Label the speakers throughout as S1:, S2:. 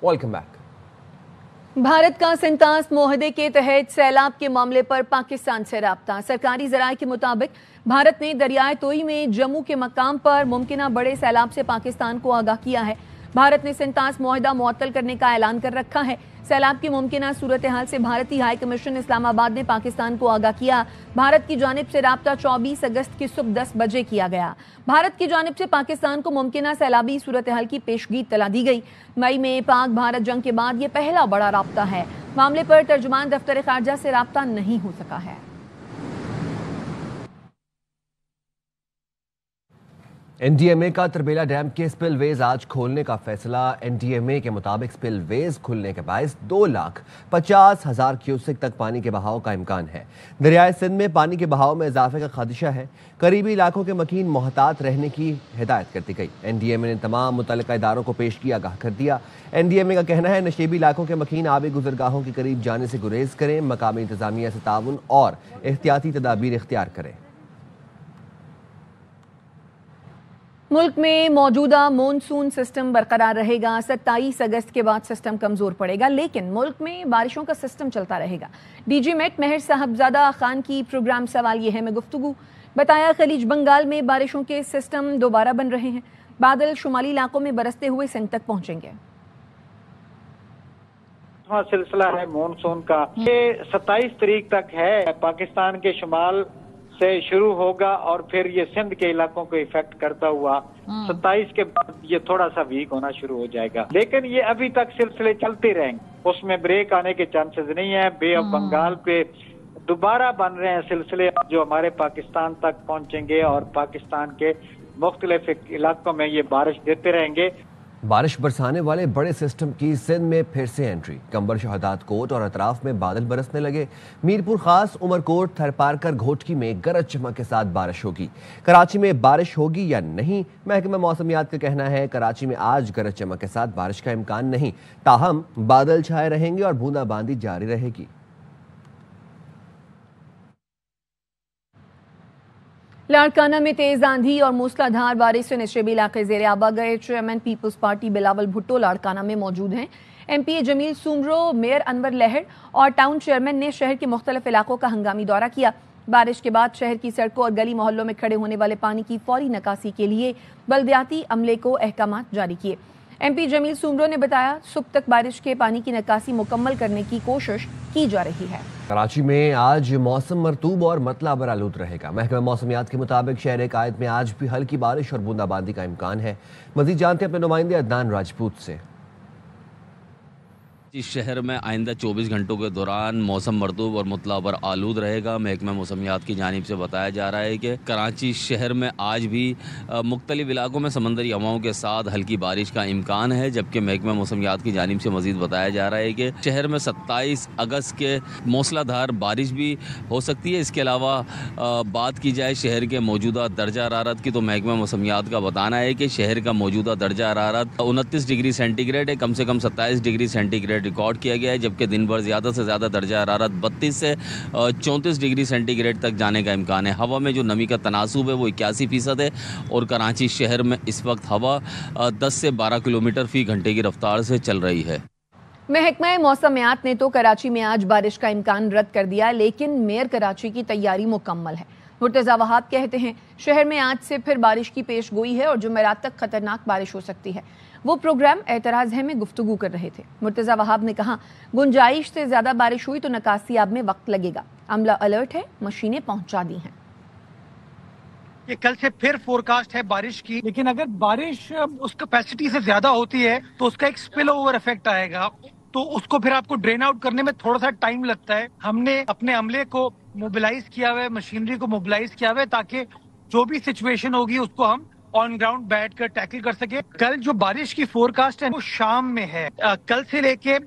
S1: Welcome back.
S2: Bharat का सेंतास मुआहदे के तहत सैलाब के मामले पर पाकिस्तान से राब्ता। सरकारी ज़राए के मुताबिक भारत ने दरियाए तोई में जम्मू के मकाम पर मुमकिना बड़े सैलाब से पाकिस्तान को आगाह किया है। भारत ने सेंतास मुआहदा मुअत्तल करने का ऐलान कर रखा है। सैलाब की मुमकिना सूरत हाल से भारतीय हाई कमीशन इस्लामाबाद ने पाकिस्तान को आगाह किया। भारत की जानिब से राब्ता 24 अगस्त की सुबह 10 बजे किया गया। भारत की जानिब से पाकिस्तान को मुमकिना सैलाबी सूरत हाल की पेशगी इत्तला दी गई। मई में पाक भारत जंग के बाद ये पहला बड़ा राब्ता है। मामले पर तर्जुमान दफ्तर खारजा से राब्ता नहीं हो सका है।
S1: एनडीएमए का तरबेला डैम के स्पिलवेज आज खोलने का फैसला। एनडीएमए के मुताबिक स्पिलवेज खुलने के बायस 2,50,000 क्यूसेक तक पानी के बहाव का इम्कान है। दरियाए सिंध में पानी के बहाव में इजाफे का खदशा है। करीबी इलाकों के मकीन मोहतात रहने की हिदायत कर दी गई। एनडीएमए ने तमाम मुतल्लिका इदारों को पेशगी आगाह कर दिया। एनडीएमए का कहना है नशेबी इलाकों के मकीन आबी गुजरगाहों के करीब जाने से गुरेज करें, मकामी इंतजामिया से ताउन और एहतियाती तदाबीर इख्तियार करें।
S2: मुल्क में मौजूदा मॉनसून सिस्टम बरकरार रहेगा। 27 अगस्त के बाद सिस्टम कमजोर पड़ेगा, लेकिन मुल्क में बारिशों का सिस्टम चलता रहेगा। डीजी मेट महर साहबजादा खान की प्रोग्राम सवाल ये है में गुफ्तगू। बताया खलीज बंगाल में बारिशों के सिस्टम दोबारा बन रहे हैं। बादल शुमाली इलाकों में बरसते हुए सिंध तक पहुंचेंगे।
S3: सिलसिला है मॉनसून का, ये 27 तारीख तक है। पाकिस्तान के शुमाल से शुरू होगा और फिर ये सिंध के इलाकों को इफेक्ट करता हुआ 27 के बाद ये थोड़ा सा वीक होना शुरू हो जाएगा। लेकिन ये अभी तक सिलसिले चलते रहेंगे, उसमें ब्रेक आने के चांसेस नहीं है। बे ऑफ बंगाल पे दोबारा बन रहे हैं सिलसिले जो हमारे पाकिस्तान तक पहुंचेंगे और पाकिस्तान के मुख्तलिफ इलाकों में ये बारिश देते रहेंगे।
S1: बारिश बरसाने वाले बड़े सिस्टम की सिंध में फिर से एंट्री। कंबर शहादात कोट और अतराफ में बादल बरसने लगे। मीरपुर खास, उमरकोट, थरपारकर, घोटकी में गरज चमक के साथ बारिश होगी। कराची में बारिश होगी या नहीं, महकमा मौसमियात का कहना है कराची में आज गरज चमक के साथ बारिश का इम्कान नहीं, ताहम बादल छाए रहेंगे और बूंदाबांदी जारी रहेगी।
S2: लाड़काना में तेज आंधी और मूसलाधार बारिश से नशेबी इलाके ज़ेरे आबा गए। चेयरमैन पीपल्स पार्टी बिलावल भुट्टो लाड़काना में मौजूद हैं। एमपी जमील सुमरो, मेयर अनवर लहड़ और टाउन चेयरमैन ने शहर के मुख्तलिफ इलाकों का हंगामी दौरा किया। बारिश के बाद शहर की सड़कों और गली मोहल्लों में खड़े होने वाले पानी की फौरी निकासी के लिए बल्दियाती अमले को अहकाम जारी किए। एमपी जमील सुमरो ने बताया सुबह तक बारिश के पानी की निकासी मुकम्मल करने की कोशिश की जा रही है।
S1: कराची में आज मौसम मरतूब और मतला बरालूद रहेगा। महकमा मौसमियात के मुताबिक शहर कायद में आज भी हल्की बारिश और बूंदाबांदी का इम्कान है। मजीद जानते हैं अपने नुमाइंदे अदनान राजपूत से।
S4: इस शहर में आइंदा 24 घंटों के दौरान मौसम मरतूब और मुतला पर आलूद रहेगा। महकमा मौसमियात की जानिब से बताया जा रहा है कि कराची शहर में आज भी मुख्तलिफ इलाकों में समंदरी हवाओं के साथ हल्की बारिश का इम्कान है, जबकि महकमा मौसमियात की जानिब से मजीद बताया जा रहा है कि शहर में 27 अगस्त के मूसलाधार बारिश भी हो सकती है। इसके अलावा बात की जाए शहर के मौजूदा दर्जा हरारत की, तो महकमा मौसमियात का बताना है कि शहर का मौजूदा दर्जा हरारत 29 डिग्री सेंटीग्रेड है। कम से कम 27 डिग्री सेंटीग्रेड रिकॉर्ड किया गया है, जबकि दिन भर ज़्यादा से ज़्यादा दर्जा हरारत 32 से 34 डिग्री सेंटीग्रेड तक जाने का इम्कान है। हवा में जो नमी का तनासुब है वो 81% है और कराची शहर में इस वक्त हवा 10 से 12 किलोमीटर फी घंटे की रफ्तार से चल रही है।
S2: महकमा मौसमियात ने तो कराची में आज बारिश का इम्कान रद्द कर दिया, लेकिन मेयर कराची की तैयारी मुकम्मल है। मुर्तज़ा वहाब कहते हैं शहर में आज से फिर बारिश की पेश गोई है और जुमेरात तक खतरनाक बारिश हो सकती है। वो प्रोग्राम एतराज़ है में गुफ्तगू कर रहे थे। मुर्तज़ा वहाब ने कहा गुंजाइश से ज्यादा बारिश हुई तो निकासियाब में वक्त लगेगा। अमला अलर्ट है, मशीनें पहुंचा दी हैं।
S5: ये कल से फिर फोरकास्ट है बारिश की, लेकिन अगर बारिश उस कैपेसिटी से ज्यादा होती है तो उसका एक स्पिल ओवर इफेक्ट आएगा, तो उसको फिर आपको ड्रेन आउट करने में थोड़ा सा टाइम लगता है। हमने अपने अमले को मोबिलाइज किया हुआ है, मशीनरी को मोबिलाइज किया हुआ है, ताकि जो भी सिचुएशन होगी उसको हम ऑन ग्राउंड बैठ कर टैकल कर सके। कल जो बारिश की फोरकास्ट है वो शाम में है। कल से लेके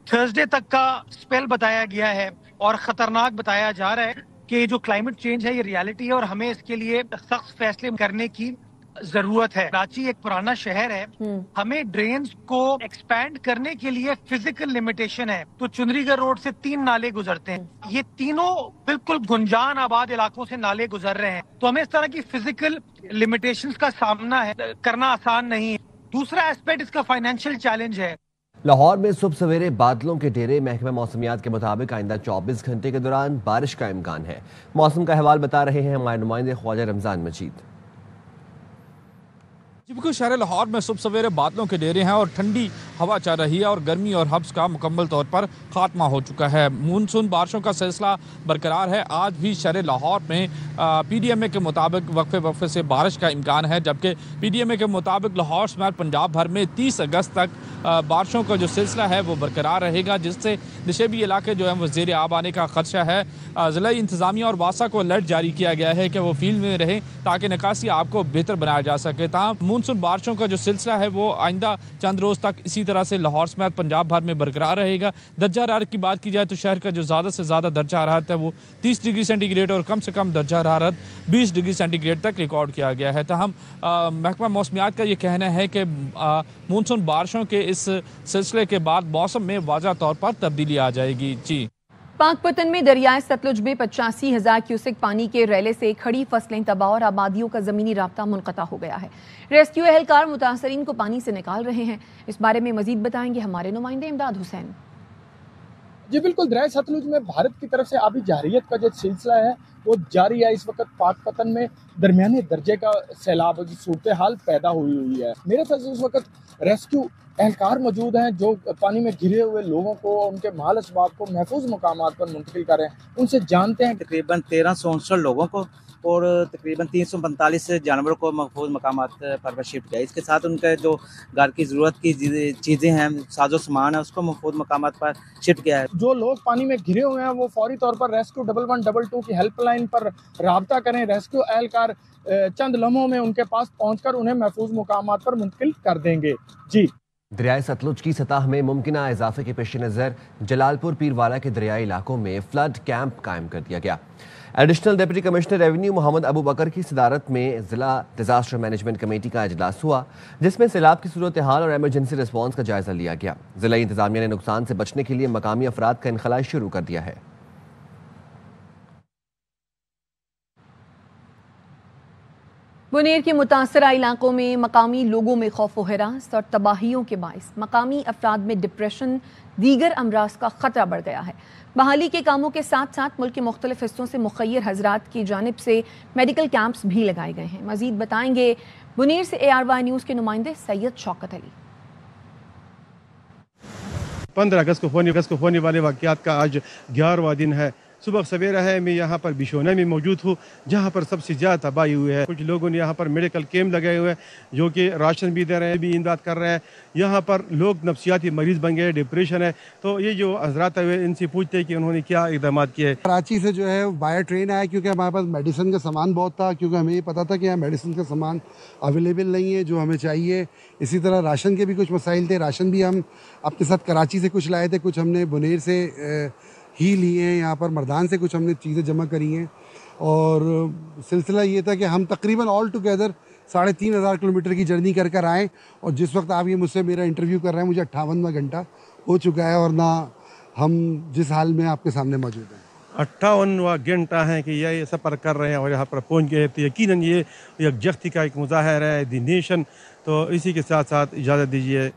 S5: थर्सडे तक का स्पेल बताया गया है और खतरनाक बताया जा रहा है कि जो क्लाइमेट चेंज है ये रियलिटी है और हमें इसके लिए सख्त फैसले करने की जरूरत है। कराची एक पुराना शहर है, हमें ड्रेन्स को एक्सपैंड करने के लिए फिजिकल लिमिटेशन है। तो चुनरीगढ़ रोड से 3 नाले गुजरते हैं, ये तीनों बिल्कुल गुंजान आबाद इलाकों से नाले गुजर रहे हैं, तो हमें इस तरह की फिजिकल लिमिटेशंस का सामना करना आसान नहीं है। दूसरा एस्पेक्ट इसका फाइनेंशियल चैलेंज है।
S1: لاہور میں صبح سویرے بادلوں کے ڈیرے، محکمہ موسمیات کے مطابق آئندہ 24 گھنٹے کے دوران بارش کا امکان ہے۔ موسم کا احوال بتا رہے ہیں ہمارے نمائندے خواجہ رمضان مجید۔
S6: جبکہ شہر لاہور میں صبح سویرے بادلوں کے ڈیرے ہیں اور ٹھنڈی ہوا چل رہی ہے اور گرمی اور حبس کا مکمل طور پر خاتمہ ہو چکا ہے۔ مونسون بارشوں کا سلسلہ برقرار ہے۔ آج بھی شہر لاہور میں پی ڈی ایم اے کے مطابق وقفے سے بارش کا امکان ہے، جبکہ پی ڈی ایم اے کے مطابق لاہور سمیت پنجاب بھر میں 30 اگست تک بارشوں کا جو سلسلہ ہے وہ برقرار رہے گا، جس سے نشیبی علاقے جو ہیں وہ زیر آب آنے کا خدشہ ہے۔ ضلعی انتظامیہ اور واسا کو الرٹ جاری کیا گیا ہے کہ وہ فیلڈ میں رہیں تاکہ نکاسی آب کو بہتر بنایا جا سکے۔ تاہم مونسون بارشوں کا جو سلسلہ ہے وہ آئندہ چند روز تک اسی طرح سے لاہور سمیت پنجاب بھر میں برقرار رہے گا۔ درجہ حرارت کی بات کی جائے تو شہر کا جو زیادہ سے زیادہ درجہ حرارت ہے وہ 30 ڈگری سینٹی گریڈ اور کم سے کم درجہ حرارت 20 ڈگری سینٹی گریڈ تک ریکارڈ کیا گیا ہے۔ تاہم محکمہ موسمیات کا یہ کہنا ہے کہ مونسون بارشوں کے اس سلسلے کے بعد موسم میں واضح طور پر تبدیلی آ جائے گی۔ جی،
S2: پاک پتن میں دریائے ستلج میں 85,000 کیوسک پانی کے ریلے سے کھڑی فصلیں تباہ اور آبادیوں کا زمینی رابطہ منقطع ہو گیا ہے۔ ریسکیو اہلکار متاثرین کو پانی سے نکال رہے ہیں۔ اس بارے میں مزید بتائیں گے ہمارے نمائندے امداد حسین۔
S7: جی بالکل، دریائے ستلج میں بھارت کی طرف سے آبی جارحیت کا جو سلسلہ ہے وہ جاری ہے۔ اس وقت پاک پتن میں درمیانی درجے کا سیلاب کی صورتحال پیدا ہوئی ہے۔ میرے پاس اس وقت ریسکیو اہلکار موجود ہیں جو پانی میں گرے ہوئے لوگوں کو، ان کے مال اسباب کو محفوظ مقامات پر منتقل کریں۔ ان سے جانتے ہیں
S8: تقریباً 1369 لوگوں کو اور تقریباً 345 جانوروں کو محفوظ مقامات پر شفٹ کیا۔ اس کے ساتھ ان کے جو گھر کی ضرورت کی چیزیں ہیں، ساز و سامان ہے، اس کو محفوظ مقامات پر شفٹ کیا ہے۔
S7: جو لوگ پانی میں گرے ہوئے ہیں وہ فوری طور پر ریسکیو 1122 کی ہیلپ لائن پر رابطہ کریں۔ ریسکیو اہلکار چند لمحوں میں ان کے پاس پہنچ کر انہیں محفوظ مقامات پر منتقل کر دیں گے۔ جی،
S1: دریائے ستلج کی سطح میں ممکنہ اضافے کے پیش نظر جلال پور پیروالا کے دریائی علاقوں میں فلڈ کیمپ قائم کر دیا گیا۔ ایڈیشنل ڈپٹی کمشنر ریونیو محمد ابو بکر کی صدارت میں ضلع ڈیزاسٹر مینجمنٹ کمیٹی کا اجلاس ہوا، جس میں سیلاب کی صورتحال اور ایمرجنسی رسپانس کا جائزہ لیا گیا۔ ضلعی انتظامیہ نے نقصان سے بچنے کے لیے مقامی افراد کا انخلاء شروع کر دیا ہے۔
S2: بنیر کے متاثرہ علاقوں میں مقامی لوگوں میں خوف و ہراس اور تباہیوں کے باعث مقامی افراد میں ڈپریشن، دیگر امراض کا خطرہ بڑھ گیا ہے۔ بحالی کے کاموں کے ساتھ ساتھ ملک کے مختلف حصوں سے مخیر حضرات کی جانب سے میڈیکل کیمپس بھی لگائے گئے ہیں۔ مزید بتائیں گے بنیر سے ARY نیوز کے نمائندے سید شوکت علی۔
S9: 15 اگست کو ہونے والے واقعات کا آج 11واں دن ہے۔ صبح سویرا ہے، میں یہاں پر بشونا میں موجود ہوں جہاں پر سب سے زیادہ تباہی ہوئی ہے۔ کچھ لوگوں نے یہاں پر میڈیکل کیمپ لگائے ہوئے ہیں جو کہ راشن بھی دے رہے ہیں، بھی امداد کر رہے ہیں۔ یہاں پر لوگ نفسیاتی مریض بن گئے، ڈپریشن ہے، تو یہ جو حضرات ہوئے ان سے پوچھتے ہیں کہ انہوں نے کیا اقدامات کیے۔
S10: کراچی سے جو ہے بائی ٹرین آیا کیونکہ ہمارے پاس میڈیسن کا سامان بہت تھا، کیونکہ ہمیں یہ پتا تھا کہ یہاں میڈیسن کا سامان اویلیبل نہیں ہے جو ہمیں چاہیے۔ اسی طرح راشن کے بھی کچھ مسائل تھے، راشن بھی ہم اپنے ساتھ کراچی سے کچھ لائے تھے، کچھ ہم نے بنیر سے ہی لیے ہیں، یہاں پر مردان سے کچھ ہم نے چیزیں جمع کری ہیں۔ اور سلسلہ یہ تھا کہ ہم تقریباً آل ٹوگیدر 3,500 کلومیٹر کی جرنی کر آئیں، اور جس وقت آپ یہ مجھ سے میرا انٹرویو کر رہے ہیں مجھے 58واں گھنٹہ ہو چکا ہے، اور نہ ہم جس حال میں آپ کے سامنے موجود ہیں
S9: 58واں گھنٹہ ہے کہ یہ سفر کر رہے ہیں اور یہاں پر پہنچ گئے، تو یقیناً یہ یکجہتی کا ایک مظاہرہ ہے، دی نیشن۔ تو اسی کے ساتھ ساتھ اجازت دیجیے،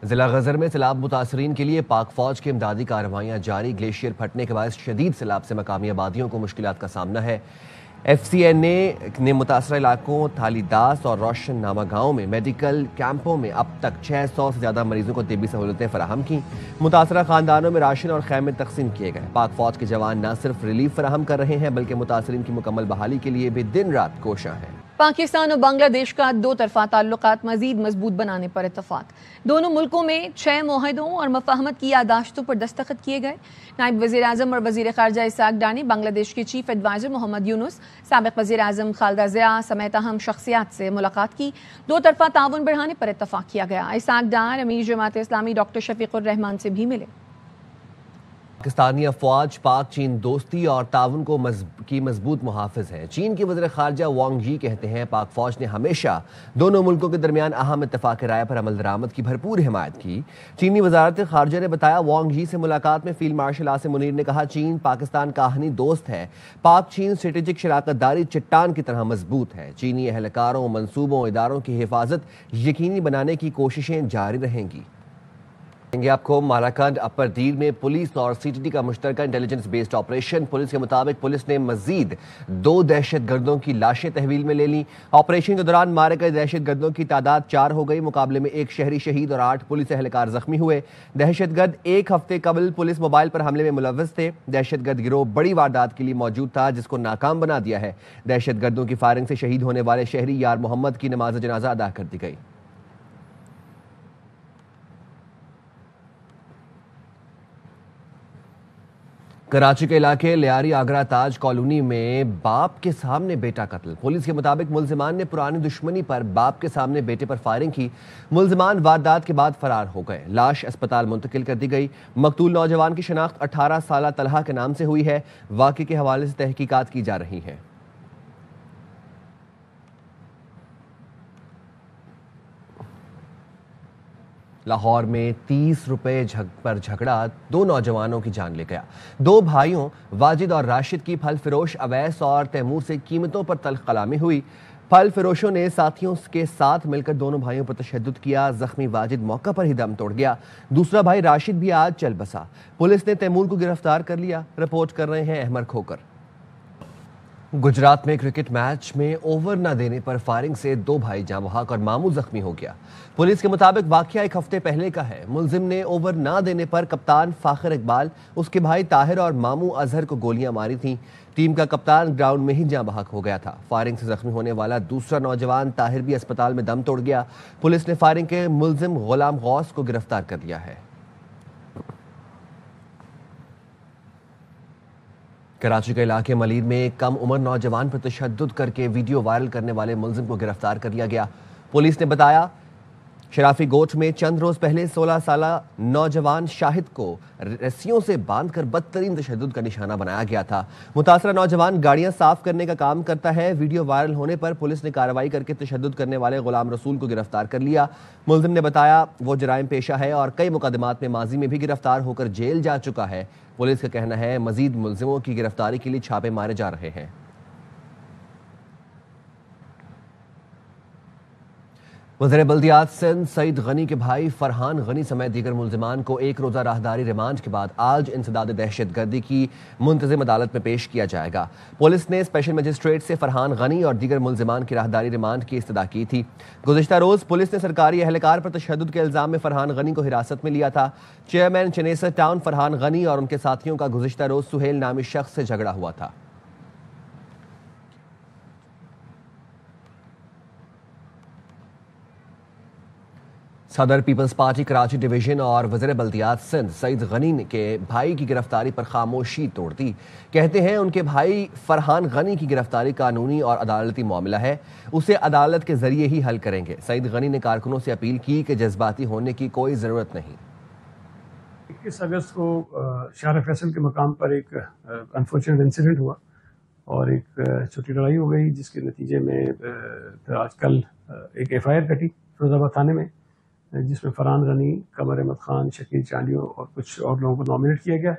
S1: ضلع غزر میں سیلاب متاثرین کے لیے پاک فوج کی امدادی کارروائیاں جاری۔ گلیشیئر پھٹنے کے باعث شدید سیلاب سے مقامی آبادیوں کو مشکلات کا سامنا ہے۔ FCNA نے متاثرہ علاقوں تھالی داس اور روشن نامہ گاؤں میں میڈیکل کیمپوں میں اب تک 600 سے زیادہ مریضوں کو طبی سہولتیں فراہم کی۔ متاثرہ خاندانوں میں راشن اور خیمے تقسیم کیے گئے۔ پاک فوج کے جوان نہ صرف ریلیف فراہم کر رہے ہیں بلکہ متاثرین کی مکمل بحالی کے لیے بھی دن رات کوشاں ہیں۔
S2: پاکستان اور بنگلہ دیش کا 2 طرفہ تعلقات مزید مضبوط بنانے پر اتفاق۔ دونوں ملکوں میں 6 معاہدوں اور مفاہمت کی یادداشتوں پر دستخط کیے گئے۔ نائب وزیر اعظم اور وزیر خارجہ اسحاق ڈار نے بنگلہ دیش کے چیف ایڈوائزر محمد یونس، سابق وزیر اعظم خالدہ ضیاء سمیت اہم شخصیات سے ملاقات کی۔ 2 طرفہ تعاون بڑھانے پر اتفاق کیا گیا۔ اسحاق ڈار امیر جماعت اسلامی ڈاکٹر شفیق الرحمان سے بھی ملے۔
S1: پاکستانی افواج پاک چین دوستی اور تعاون کی مضبوط محافظ ہیں۔ چین کے وزیر خارجہ وانگ یی کہتے ہیں پاک فوج نے ہمیشہ دونوں ملکوں کے درمیان اہم اتفاق رائے پر عمل درآمد کی بھرپور حمایت کی۔ چینی وزارت خارجہ نے بتایا، وانگ یی سے ملاقات میں فیلڈ مارشل عاصم منیر نے کہا چین پاکستان کا آہنی دوست ہے۔ پاک چین اسٹریٹجک شراکت داری چٹان کی طرح مضبوط ہے۔ چینی اہلکاروں، منصوبوں، اداروں کی حفاظت یقینی بنانے کی کوششیں جاری رہیں گی۔ आपको मालाकंड अपर डील में पुलिस और सीटीडी का मुश्तरका इंटेलिजेंस बेस्ड ऑपरेशन। पुलिस के मुताबिक पुलिस ने मजीद 2 दहशतगर्दों की लाशें तहवील में ले ली। ऑपरेशन के दौरान मारे गए दहशतगर्दों की तादाद 4 हो गई। मुकाबले में 1 शहरी शहीद और 8 पुलिस एहलकार जख्मी हुए। दहशतगर्द 1 हफ्ते कबल पुलिस मोबाइल पर हमले में मुलव्वस थे। दहशतगर्द गिरोह बड़ी वारदात के लिए मौजूद था, जिसको नाकाम बना दिया है। दहशतगर्दों की फायरिंग से शहीद होने वाले शहरी यार मोहम्मद की नमाज जनाजा अदा कर दी गई। कराची के इलाके लियारी आगरा ताज कॉलोनी में बाप के सामने बेटा कत्ल। पुलिस के मुताबिक मुल्जिमान ने पुरानी दुश्मनी पर बाप के सामने बेटे पर फायरिंग की। मुल्जिमान वारदात के बाद फरार हो गए। लाश अस्पताल मुंतकिल कर दी गई। मकतूल नौजवान की शनाख्त 18 साला तलहा के नाम से हुई है। वाक़े के हवाले से तहकीकात की जा रही है। लाहौर में 30 रुपए पर झगड़ा 2 नौजवानों की जान ले गया। 2 भाइयों वाजिद और राशिद की फल फिरोश अवैस और तैमूर से कीमतों पर तल्ख कलामी हुई। फल फिरोशों ने साथियों के साथ मिलकर दोनों भाइयों पर तशद्दुद किया। जख्मी वाजिद मौका पर ही दम तोड़ गया। दूसरा भाई राशिद भी आज चल बसा। पुलिस ने तैमूर को गिरफ्तार कर लिया। रिपोर्ट कर रहे हैं अहमद खोकर। गुजरात में क्रिकेट मैच में ओवर न देने पर फायरिंग से 2 भाई जाँ बहक और मामू जख्मी हो गया। पुलिस के मुताबिक वाकया 1 हफ्ते पहले का है। मुलजिम ने ओवर न देने पर कप्तान फाखिर इकबाल, उसके भाई ताहिर और मामू अजहर को गोलियां मारी थीं। टीम का कप्तान ग्राउंड में ही जाँ बहक हो गया था। फायरिंग से जख्मी होने वाला दूसरा नौजवान ताहिर भी अस्पताल में दम तोड़ गया। पुलिस ने फायरिंग के मुलजिम गुलाम गौस को गिरफ्तार कर लिया है। कराची के इलाके मलीर में कम उम्र नौजवान पर तशद्दुद करके वीडियो वायरल करने वाले मुलजिम को गिरफ्तार कर लिया गया। पुलिस ने बताया शराफी गोठ में चंद रोज पहले 16 साला नौजवान शाहिद को रस्सियों से बांधकर बदतरीन तशद्दुद का निशाना बनाया गया था। मुतासरा नौजवान गाड़ियां साफ करने का काम करता है। वीडियो वायरल होने पर पुलिस ने कार्रवाई करके तशद्दुद करने वाले गुलाम रसूल को गिरफ्तार कर लिया। मुलजिम ने बताया वो जराइम पेशा है और कई मुकदमात में माजी में भी गिरफ्तार होकर जेल जा चुका है। पुलिस का कहना है मजीद मुलजिमों की गिरफ्तारी के लिए छापे मारे जा रहे हैं। वज़ीर बल्दियात सिंध सईद गनी के भाई फरहान गनी समेत दीगर मुल्जिमान को 1 रोज़ा राहदारी रिमांड के बाद आज इंसदाद दहशतगर्दी की मुंतज़िम अदालत में पेश किया जाएगा। पुलिस ने स्पेशल मजिस्ट्रेट से फरहान गनी और दीगर मुल्जिमान की राहदारी रिमांड की इस्तदा की थी। गुज़िश्ता रोज़ पुलिस ने सरकारी एहलकार पर तशद्दुद के इल्ज़ाम में फरहान गनी को हिरासत में लिया था। चेयरमैन चनेसर टाउन फरहान गनी और उनके साथियों का गुज़िश्ता रोज़ सुहेल नामी शख्स से झगड़ा हुआ था। सदर पीपल्स पार्टी कराची डिवीजन और वज़ीर बल्दियात सिंध सईद गनी के भाई की गिरफ्तारी पर खामोशी तोड़ दी। कहते हैं उनके भाई फरहान गनी की गिरफ्तारी कानूनी और अदालती मामला है, उसे अदालत के जरिए ही हल करेंगे। सईद गनी ने कारकुनों से अपील की कि जज्बाती होने की कोई ज़रूरत नहीं।
S11: 21 अगस्त को शार फैसल के मकाम पर एक अनफॉर्चुनेट इंसिडेंट हुआ और एक छोटी लड़ाई हो गई, जिसके नतीजे में आजकल एक FIR कटी फिरोजाबाद थाने में, जिसमें फरहान गनी, कमर अहमद खान, शकील चांडियो और कुछ और लोगों को नॉमिनेट किया गया।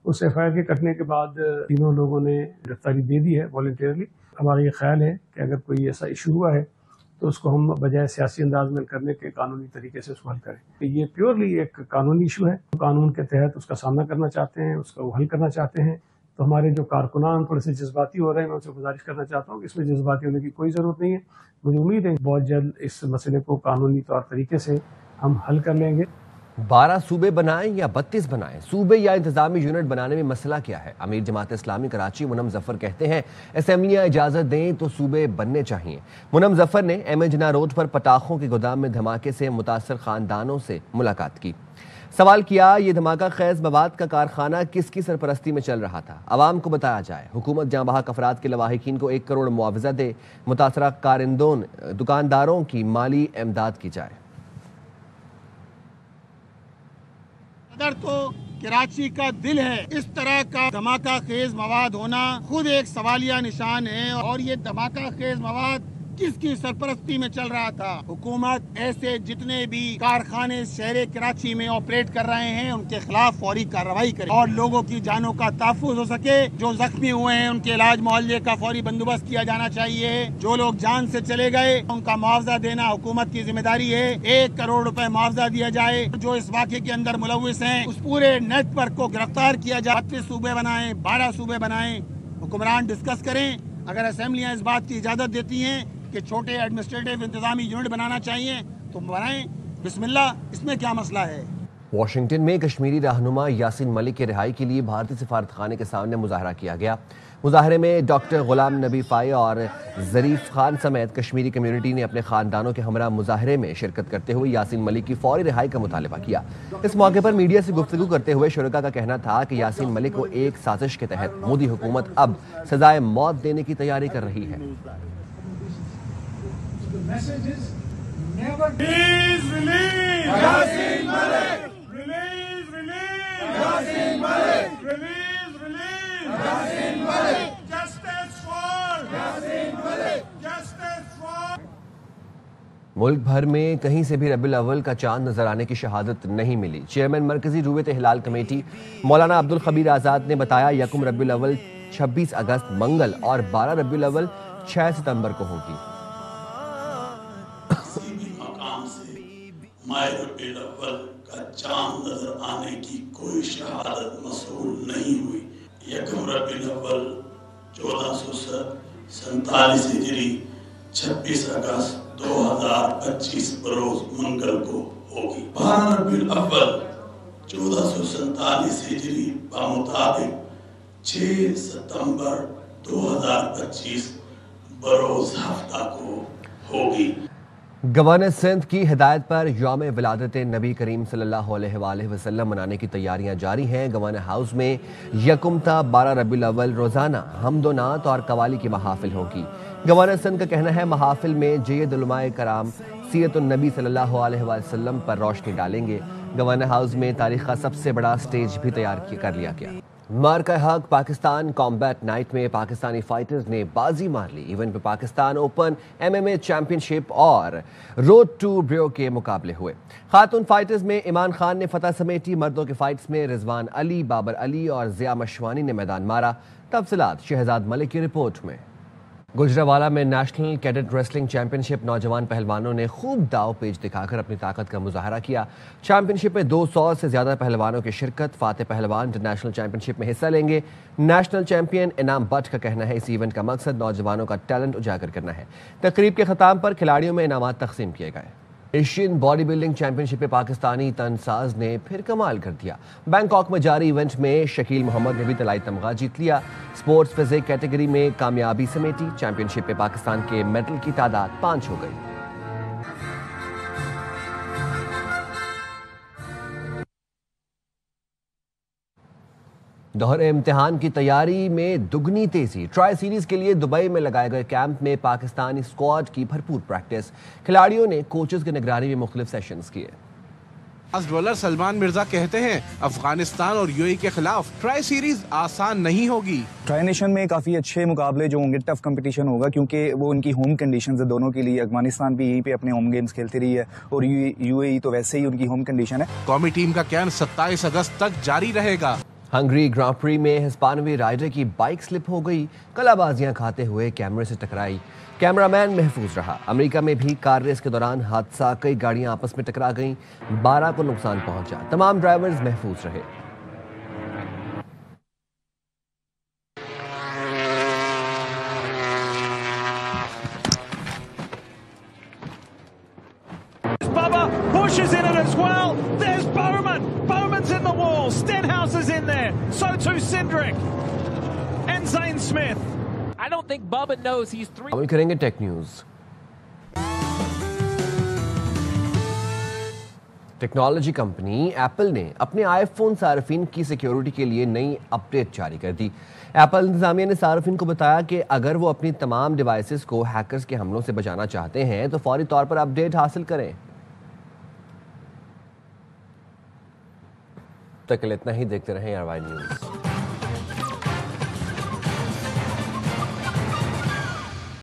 S11: उस FIR के कटने के बाद तीनों लोगों ने गिरफ्तारी दे दी है वॉलंटियरली। हमारा ये ख्याल है कि अगर कोई ऐसा इशू हुआ है तो उसको हम बजाय सियासी अंदाज में करने के कानूनी तरीके से उसको हल करें। ये प्योरली एक कानूनी इशू है, कानून के तहत उसका सामना करना चाहते हैं, उसका हल करना चाहते हैं। तो हमारे जो कारकुनान थोड़े से जज्बाती हो रहे हैं, मैं उनसे गुजारिश करना चाहता हूँ कि इसमें जज्बाती होने की कोई ज़रूरत नहीं है। मुझे उम्मीद है बहुत जल्द इस मसले को कानूनी तौर तरीके से हम हल कर लेंगे।
S1: 12 सूबे बनाएं या 32 बनाएं, सूबे या इंतजामी यूनिट बनाने में मसला क्या है? अमीर जमात इस्लामी कराची मुनम जफर कहते हैं असेंबलियां इजाजत दें तो सूबे बनने चाहिए। मुनम जफर ने M.A. जिन्ना रोड पर पटाखों के गोदाम में धमाके से मुतासर खानदानों से मुलाकात की। सवाल किया ये धमाका खैज मवाद का कारखाना किसकी सरपरस्ती में चल रहा था, आवाम को बताया जाए। हुकूमत जाँ बहक अफराद के लवाहिकीन को 1 करोड़ मुआवजा दे, मुतासरा कारिंदों दुकानदारों की माली इमदाद की जाए।
S12: सदर तो कराची का दिल है, इस तरह का धमाका खेज मवाद होना खुद एक सवालिया निशान है और ये धमाका खेज मवाद किसकी सरपरस्ती में चल रहा था। हुकूमत ऐसे जितने भी कारखाने शहर कराची में ऑपरेट कर रहे हैं उनके खिलाफ फौरी कार्रवाई करे और लोगों की जानों का तहफ़्फ़ुज़ हो सके। जो जख्मी हुए हैं उनके इलाज मुआवजे का फौरी बंदोबस्त किया जाना चाहिए। जो लोग जान से चले गए उनका मुआवजा देना हुकूमत की जिम्मेदारी है। 1 करोड़ रुपए मुआवजा दिया जाए। जो इस वाक़े के अंदर मुलव्विस हैं उस पूरे नेटवर्क को गिरफ्तार किया जाए। 32 सूबे बनाएं, 12 सूबे बनाएं, हुक्मरान डिस्कस करें। अगर असेंबलियां इस बात की इजाज़त देती हैं कि छोटे एडमिनिस्ट्रेटिव इंतजामी यूनिट बनाना चाहिए तो बनाएं, बिस्मिल्लाह, इसमें क्या मसला है।
S1: वाशिंगटन में कश्मीरी रहनुमा यासीन मलिक के रिहाई के लिए भारतीय सफारतखाने के सामने मुजाहरा किया गया। मुजाहरे में डॉक्टर गुलाम नबी फाई और ज़रीफ खान समेत कश्मीरी कम्युनिटी ने अपने खानदानों के हमरा मुजाहरे में शिरकत करते हुए यासीन मलिक की फौरी रिहाई का मुतालबा किया। इस मौके पर मीडिया से गुफ्तगू करते हुए शुरका का कहना था कि यासीन मलिक को एक साजिश के तहत मोदी हुकूमत अब सजाए मौत देने की तैयारी कर रही है। मुल्क भर में कहीं से भी रबीउल अव्वल का चांद नजर आने की शहादत नहीं मिली। चेयरमैन मरकजी रुयत हिलाल कमेटी मौलाना अब्दुल खबीर आज़ाद ने बताया, यकम रबीउल अव्वल 26 अगस्त मंगल और 12 रबीउल अव्वल 6 सितंबर को होगी।
S13: रबीउल अव्वल का चांद नजर आने की कोई शहादत मसूल नहीं हुई। यकम रबीउल अव्वल 1447 हिजरी 26 अगस्त 2025 बरोज मंगल को होगी। 12 रबीउल अव्वल 1447 हिजरी बामुताबिक 6 सितंबर 2025 बरोज हफ्ता को होगी।
S1: गवर्नर सिंध की हिदायत पर यौम विलादत नबी करीम सल्लल्लाहु अलैहि वसल्लम मनाने की तैयारियां जारी हैं। गवर्नर हाउस में यकम ta 12 रबीउल अव्वल रोजाना हमदोनात और कवाली की महाफिल होगी। गवर्नर सिंध का कहना है, महाफिल में जय्यद उलमाए कराम सीरतुन नबी सल्लल्लाहु अलैहि वसल्लम पर रोशनी डालेंगे। गवर्नर हाउस में तारीख का सबसे बड़ा स्टेज भी तैयार कर लिया गया। मार्का हक पाकिस्तान कॉम्बैट नाइट में पाकिस्तानी फाइटर्स ने बाजी मार ली। इवेंट में पाकिस्तान ओपन MMA चैंपियनशिप और रोड टू ब्रो के मुकाबले हुए। खातून फाइटर्स में ईमान खान ने फतह समेटी। मर्दों के फाइट्स में रिजवान अली, बाबर अली और जिया मशवानी ने मैदान मारा। तफसीलात शहजाद मलिक की रिपोर्ट में। गुजरावाला में नेशनल कैडेट रेसलिंग चैंपियनशिप नौजवान पहलवानों ने खूब दाव पेच दिखाकर अपनी ताकत का मुजाहरा किया। चैंपियनशिप में 200 से ज्यादा पहलवानों की शिरकत। फातेह पहलवान इंटरनेशनल चैंपियनशिप में हिस्सा लेंगे। नेशनल चैंपियन इनाम बट का कहना है, इस इवेंट का मकसद नौजवानों का टैलेंट उजागर करना है। तकरीब के खिताम पर खिलाड़ियों में इनामात तकसीम किए गए। एशियन बॉडी बिल्डिंग चैंपियनशिप में पाकिस्तानी तनसाज ने फिर कमाल कर दिया। बैंकॉक में जारी इवेंट में शकील मोहम्मद ने भी तलाई तमगा जीत लिया। स्पोर्ट्स फिजिक कैटेगरी में कामयाबी समेटी। चैंपियनशिप में पाकिस्तान के मेडल की तादाद 5 हो गई। दोहरे इम्तिहान की तैयारी में दुगनी तेजी। ट्राई सीरीज के लिए दुबई में लगाए गए कैंप में पाकिस्तानी स्क्वाड की भरपूर प्रैक्टिस। खिलाड़ियों ने कोचेस की निगरानी में मुख्तलिफ सेशंस किए।
S14: फास्ट बॉलर सलमान मिर्जा कहते हैं, अफगानिस्तान और यूएई के खिलाफ ट्राई सीरीज आसान नहीं होगी।
S15: ट्राई नेशन में काफी अच्छे मुकाबले जो होंगे, टफ कंपटीशन होगा क्योंकि वो उनकी होम कंडीशंस है दोनों के लिए। अफगानिस्तान भी यहीं पे अपने होम गेम्स खेलती रही है और यूएई तो वैसे ही उनकी होम कंडीशन है।
S14: कौमी टीम का कैंप 27 अगस्त तक जारी रहेगा।
S1: हंगरी ग्रां प्री में हिस्पानवी राइडर की बाइक स्लिप हो गई। कलाबाजियां खाते हुए कैमरे से टकराई। कैमरामैन महफूज रहा। अमेरिका में भी कार रेस के दौरान हादसा, कई गाड़ियां आपस में टकरा गईं। 12 को नुकसान पहुंचा। तमाम ड्राइवर्स महफूज रहे।
S16: Pushes in it as well. There's Bowman. Bowman's in the wall. Stenhouser's in there. So too Cindric. And Zane Smith. I don't think Bubba knows he's 3.
S1: शामिल करेंगे tech news. Technology company Apple ने अपने iPhone सार्फिन की security के लिए नई update जारी कर दी। एप्पल इंतजामिया ने सार्फिन को बताया कि अगर वो अपनी तमाम डिवाइसेस को हैकर्स के हमलों से बचाना चाहते हैं तो फौरी तौर पर अपडेट हासिल करें। तक इतना ही, देखते रहें RY न्यूज़।